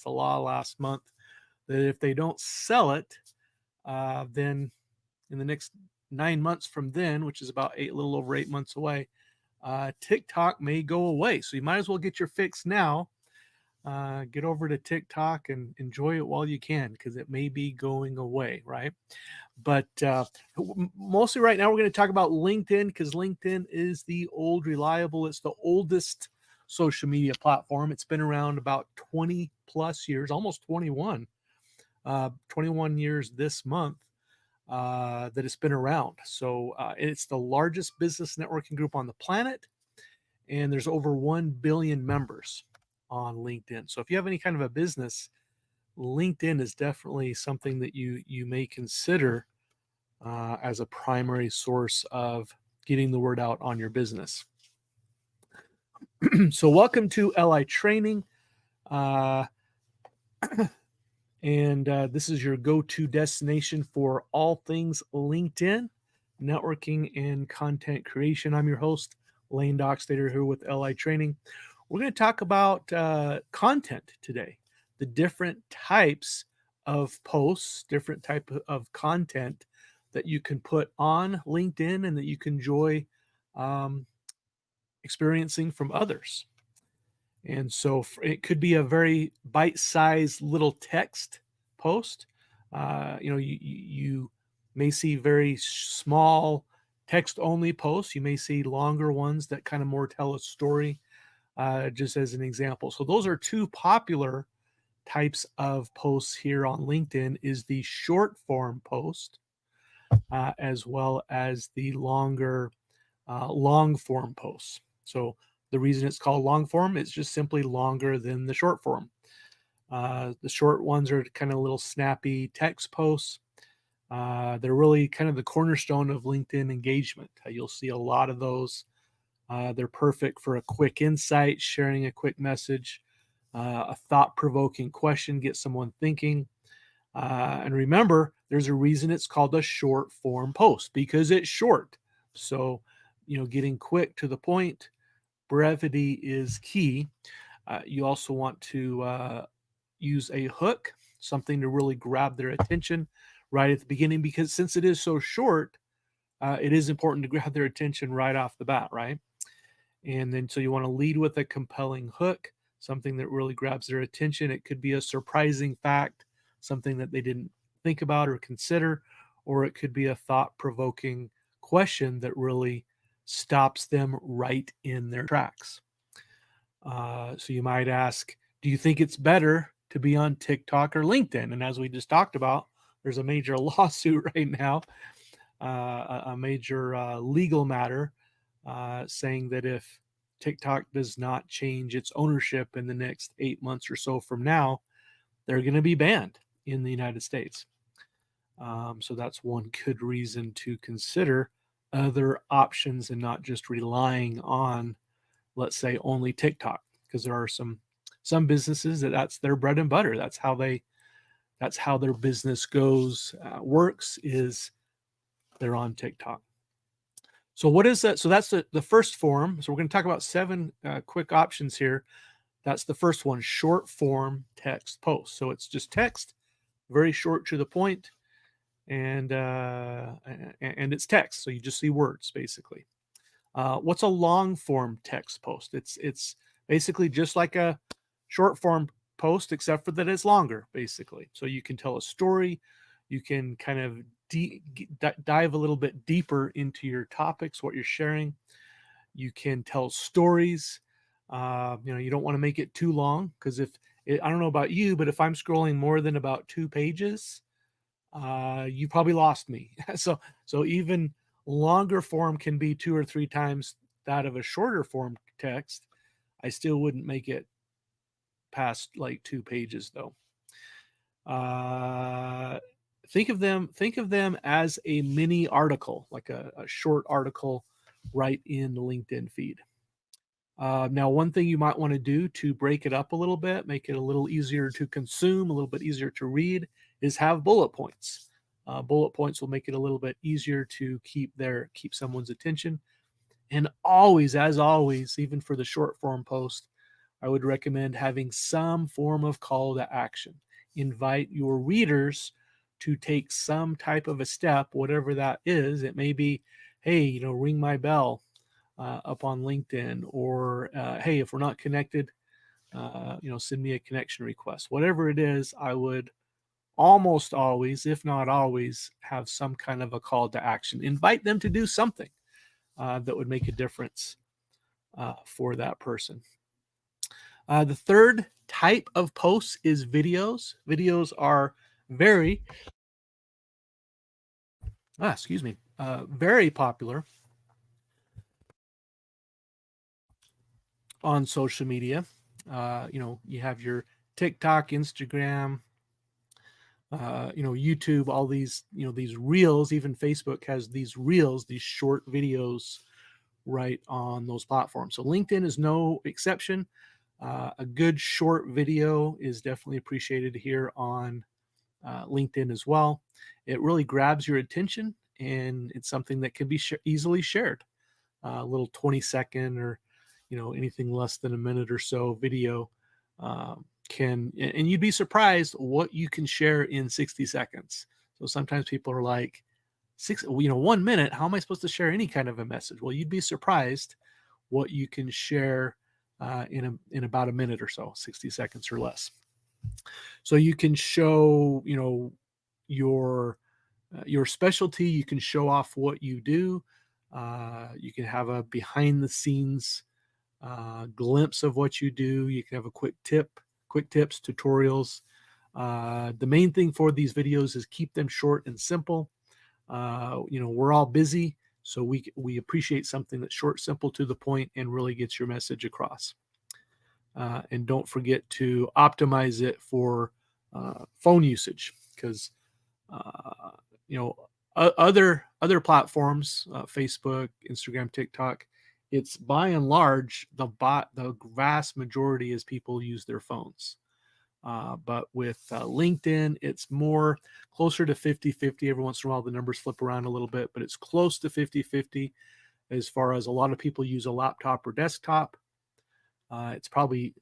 the law last month that if they don't sell it, then in the next 9 months from then, which is about a little over 8 months away, TikTok may go away. So you might as well get your fix now. Get over to TikTok and enjoy it while you can because it may be going away, right? But mostly right now, we're going to talk about LinkedIn because LinkedIn is the old, reliable, it's the oldest social media platform. It's been around about 20 plus years, almost 21 years this month that it's been around. So it's the largest business networking group on the planet, and there's over 1 billion members on LinkedIn. So if you have any kind of a business, LinkedIn is definitely something that you may consider as a primary source of getting the word out on your business. So welcome to LI Training. And this is your go-to destination for all things LinkedIn, networking, and content creation. I'm your host, Lane Dockstader, here with LI Training. We're going to talk about content today, the different types of posts, different type of content that you can put on LinkedIn and that you can enjoy experiencing from others. And so it could be a very bite-sized little text post. You may see very small text-only posts. You may see longer ones that kind of more tell a story, just as an example. So those are two popular types of posts here on LinkedIn: is the short form post, as well as the longer long form posts. So the reason it's called long form is just simply longer than the short form. The short ones are kind of little snappy text posts. They're really kind of the cornerstone of LinkedIn engagement. You'll see a lot of those. They're perfect for a quick insight, sharing a quick message, a thought-provoking question, get someone thinking. And remember, there's a reason it's called a short form post, because it's short. So, getting quick to the point, brevity is key. You also want to use a hook, something to really grab their attention right at the beginning, because since it is so short, it is important to grab their attention right off the bat, right? And then so you want to lead with a compelling hook, something that really grabs their attention. It could be a surprising fact, something that they didn't think about or consider, or it could be a thought-provoking question that really stops them right in their tracks. So you might ask, do you think it's better to be on TikTok or LinkedIn? And as we just talked about, there's a major lawsuit right now, a major legal matter, saying that if TikTok does not change its ownership in the next 8 months or so from now, they're going to be banned in the United States. So that's one good reason to consider other options and not just relying on, let's say, only TikTok, because there are some businesses that's their bread and butter. That's how their business works, is they're on TikTok. So what is that? So that's the first form. So we're going to talk about 7 quick options here. That's the first one, short form text post. So it's just text, very short to the point, and it's text. So you just see words basically. What's a long form text post? It's basically just like a short form post, except for that it's longer, basically. So you can tell a story, you can kind of dive a little bit deeper into your topics, what you're sharing. You can tell stories. You don't want to make it too long, because I don't know about you, but if I'm scrolling more than about 2 pages, you probably lost me. So even longer form can be 2 or 3 times that of a shorter form text. I still wouldn't make it past like 2 pages though. Think of them as a mini article, like a short article right in the LinkedIn feed. Now, one thing you might want to do to break it up a little bit, make it a little easier to consume, a little bit easier to read, is have bullet points. Bullet points will make it a little bit easier to keep someone's attention. And always, as always, even for the short form post, I would recommend having some form of call to action. Invite your readers to take some type of a step, whatever that is. It may be, hey, ring my bell up on LinkedIn, or hey, if we're not connected, send me a connection request. Whatever it is, I would almost always, if not always, have some kind of a call to action. Invite them to do something that would make a difference for that person. The third type of posts is videos. Videos are very, very popular on social media. You have your TikTok, Instagram, YouTube, all these, these reels. Even Facebook has these reels, these short videos right on those platforms. So LinkedIn is no exception. A good short video is definitely appreciated here on LinkedIn as well. It really grabs your attention, and it's something that can be easily shared. A little 20-second or anything less than a minute or so video and you'd be surprised what you can share in 60 seconds. So sometimes people are like, 1 minute, how am I supposed to share any kind of a message? Well, you'd be surprised what you can share in about a minute or so, 60 seconds or less. So you can show, your specialty. You can show off what you do. You can have a behind the scenes glimpse of what you do. You can have a quick tips, tutorials. The main thing for these videos is keep them short and simple. We're all busy, so we appreciate something that's short, simple, to the point, and really gets your message across. And don't forget to optimize it for phone usage, because other platforms, Facebook, Instagram, TikTok, it's by and large the vast majority is people use their phones. But with LinkedIn, it's more closer to 50-50. Every once in a while, the numbers flip around a little bit, but it's close to 50-50 as far as a lot of people use a laptop or desktop. It's probably,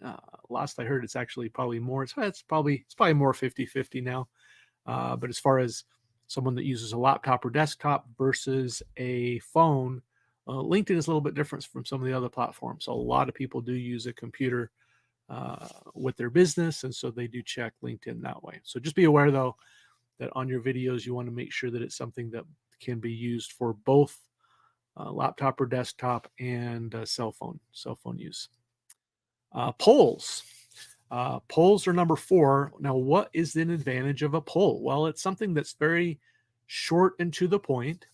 last I heard, it's actually probably more. It's probably more 50-50 now. But as far as someone that uses a laptop or desktop versus a phone, LinkedIn is a little bit different from some of the other platforms. So a lot of people do use a computer with their business, and so they do check LinkedIn that way. So just be aware, though, that on your videos, you want to make sure that it's something that can be used for both laptop or desktop and cell phone use. Polls. Polls are number 4. Now, what is an advantage of a poll? Well, it's something that's very short and to the point.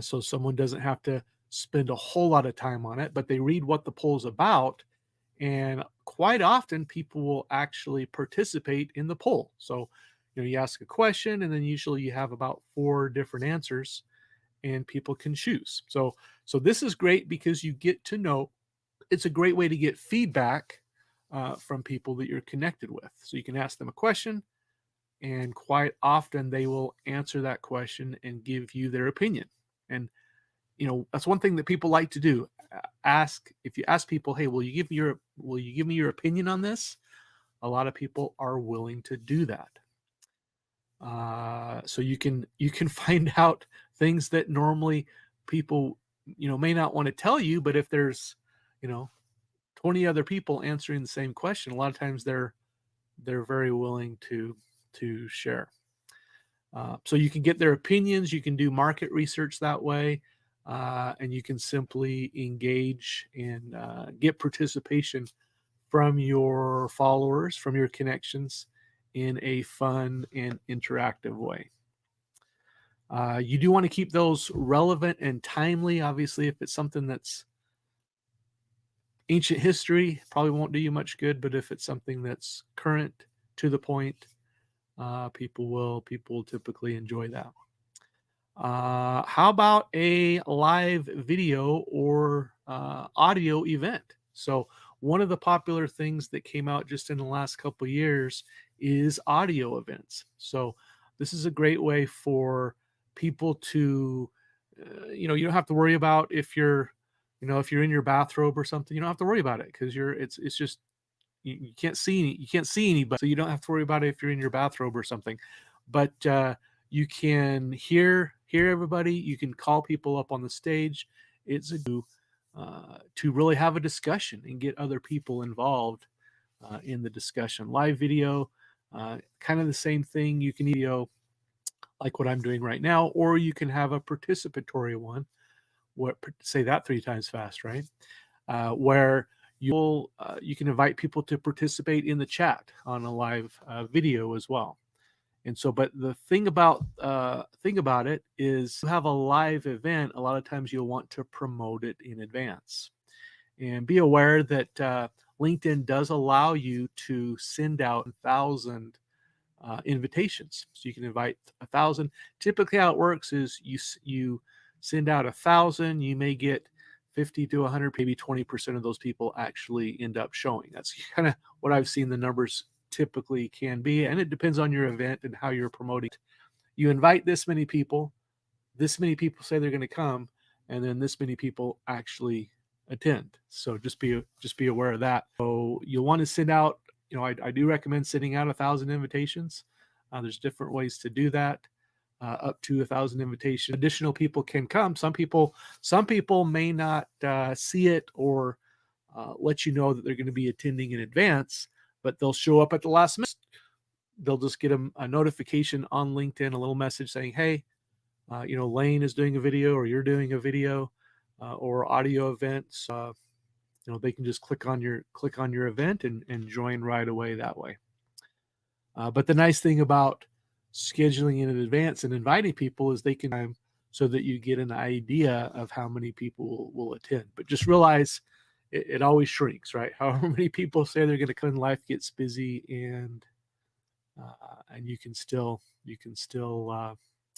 So someone doesn't have to spend a whole lot of time on it, but they read what the poll's about. And quite often people will actually participate in the poll. So, you ask a question, and then usually you have about 4 different answers, and people can choose. So this is great because you get to know. It's a great way to get feedback from people that you're connected with. So you can ask them a question, and quite often they will answer that question and give you their opinion. And that's one thing that people like to do. If you ask people, hey, will you give me your opinion on this? A lot of people are willing to do that. So you can find out things that normally people may not want to tell you, but if there's 20 other people answering the same question, a lot of times they're very willing to share. So you can get their opinions. You can do market research that way, and you can simply engage and get participation from your followers, from your connections, in a fun and interactive way. You do want to keep those relevant and timely. Obviously, if it's something that's ancient history, probably won't do you much good. But if it's something that's current, to the point, people will typically enjoy that. How about a live video or audio event? So one of the popular things that came out just in the last couple of years is audio events. So this is a great way for people to, you don't have to worry about if you're If you're in your bathrobe or something, you don't have to worry about it because it's just you can't see anybody, so you don't have to worry about it if you're in your bathrobe or something. But you can hear everybody. You can call people up on the stage. It's to really have a discussion and get other people involved in the discussion. Live video, kind of the same thing. You can video like what I'm doing right now, or you can have a participatory one. What say that three times fast, right? Where you can invite people to participate in the chat on a live video as well. And so, but the thing about it is, you have a live event. A lot of times, you'll want to promote it in advance, and be aware that LinkedIn does allow you to send out 1,000 invitations. So you can invite 1,000. Typically, how it works is you send out 1,000. You may get 50 to 100, maybe 20% of those people actually end up showing. That's kind of what I've seen the numbers typically can be, and it depends on your event and how you're promoting. You invite this many people say they're going to come, and then this many people actually attend. So just be aware of that. So you'll want to send out, I do recommend sending out 1,000 invitations. There's different ways to do that. Up to 1,000 invitations. Additional people can come. Some people may not see it or let you know that they're going to be attending in advance, but they'll show up at the last minute. They'll just get a notification on LinkedIn, a little message saying, "Hey, Lane is doing a video, or you're doing a video, or audio events." They can just click on your event and join right away that way. But the nice thing about scheduling in advance and inviting people is they can, so that you get an idea of how many people will attend. But just realize it always shrinks, right? However many people say they're going to come in, life gets busy, and you can still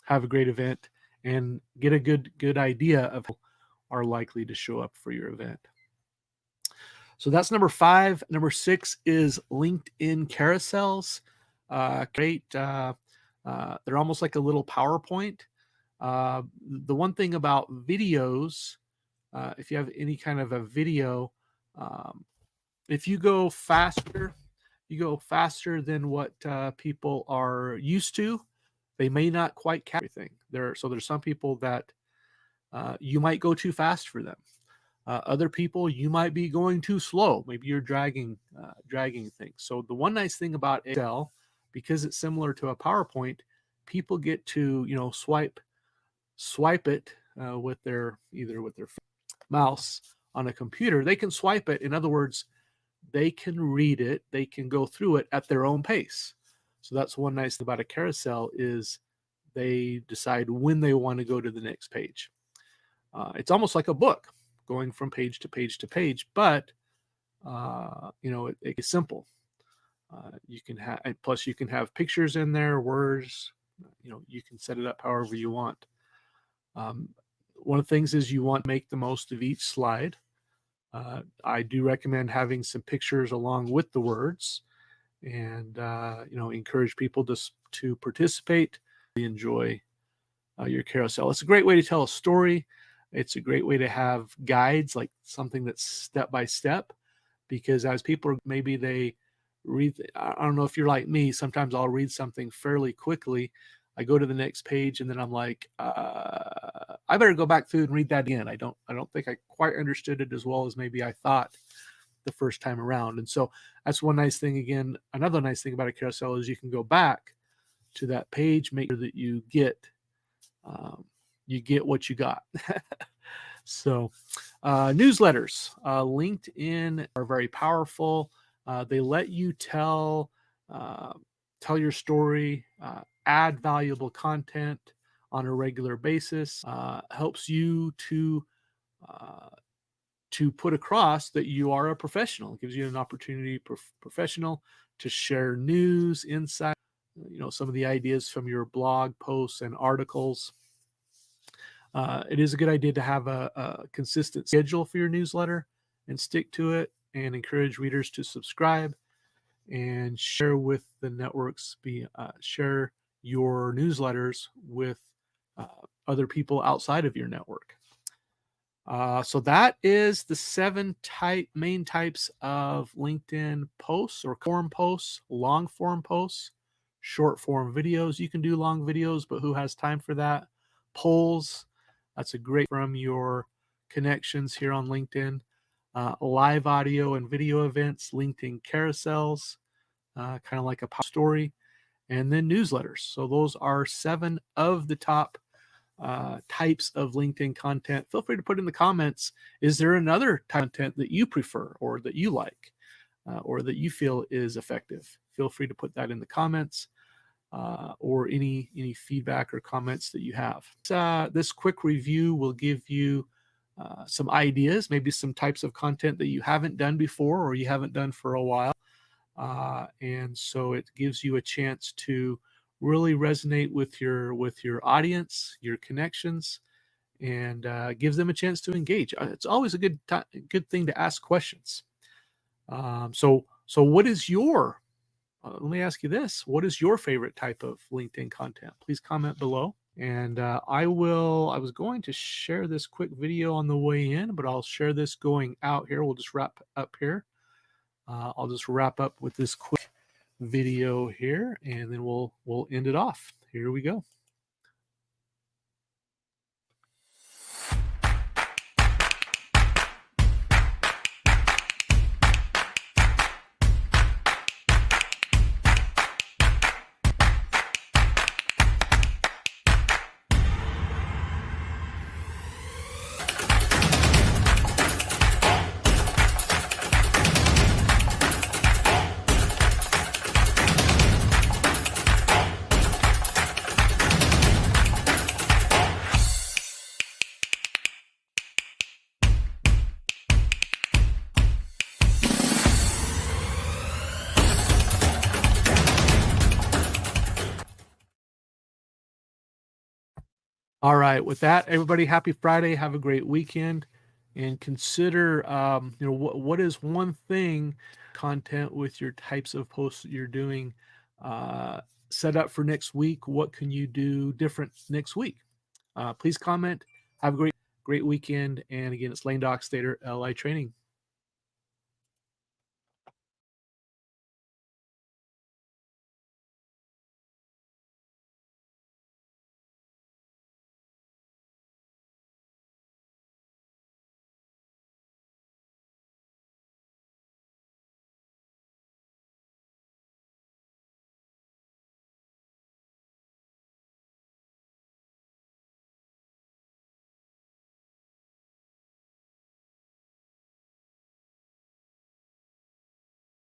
have a great event and get a good idea of who are likely to show up for your event. So that's number 5. Number 6 is LinkedIn carousels. Great. They're almost like a little PowerPoint. The one thing about videos, if you have any kind of a video, if you go faster than what people are used to, they may not quite catch everything. There's some people that you might go too fast for them. Other people, you might be going too slow. Maybe you're dragging things. So the one nice thing about Excel, because it's similar to a PowerPoint, people get to swipe it with their mouse on a computer. They can swipe it. In other words, they can read it. They can go through it at their own pace. So that's one nice thing about a carousel, is they decide when they want to go to the next page. It's almost like a book, going from page to page to page, but it's simple. You can have, plus you can have pictures in there, words. You can set it up however you want. One of the things is you want to make the most of each slide. I do recommend having some pictures along with the words, and encourage people to participate, enjoy your carousel. It's a great way to tell a story. It's a great way to have guides, like something that's step by step, because as people, maybe they read, I don't know if you're like me, sometimes I'll read something fairly quickly. I go to the next page and then I'm like, I better go back through and read that again. I don't think I quite understood it as well as maybe I thought the first time around. And so that's one nice thing. Again, another nice thing about a carousel is you can go back to that page, make sure that you get what you got. So newsletters, LinkedIn are very powerful. They let you tell your story, add valuable content on a regular basis, helps you to put across that you are a professional. It gives you an opportunity, professional, to share news, insight, some of the ideas from your blog posts and articles. It is a good idea to have a consistent schedule for your newsletter and stick to it, and encourage readers to subscribe and share with the networks. Share your newsletters with other people outside of your network. So that is the 7 main types of LinkedIn posts or form posts, long form posts, short form videos. You can do long videos, but who has time for that? Polls, that's a great from your connections here on LinkedIn. Live audio and video events, LinkedIn carousels, kind of like a story, and then newsletters. So those are 7 of the top types of LinkedIn content. Feel free to put in the comments, is there another content that you prefer or that you like or that you feel is effective? Feel free to put that in the comments or any feedback or comments that you have. This quick review will give you some ideas, maybe some types of content that you haven't done before or you haven't done for a while. And so it gives you a chance to really resonate with your audience, your connections, and gives them a chance to engage. It's always a good thing to ask questions. So what is your let me ask you this: what is your favorite type of LinkedIn content? Please comment below. And I was going to share this quick video on the way in, but I'll share this going out here. We'll just wrap up here. I'll just wrap up with this quick video here, and then we'll end it off. Here we go. All right. With that, everybody, happy Friday. Have a great weekend, and consider, what is one thing content with your types of posts that you're doing set up for next week. What can you do different next week? Please comment. Have a great weekend. And again, it's Lane Dockstader, LI Training.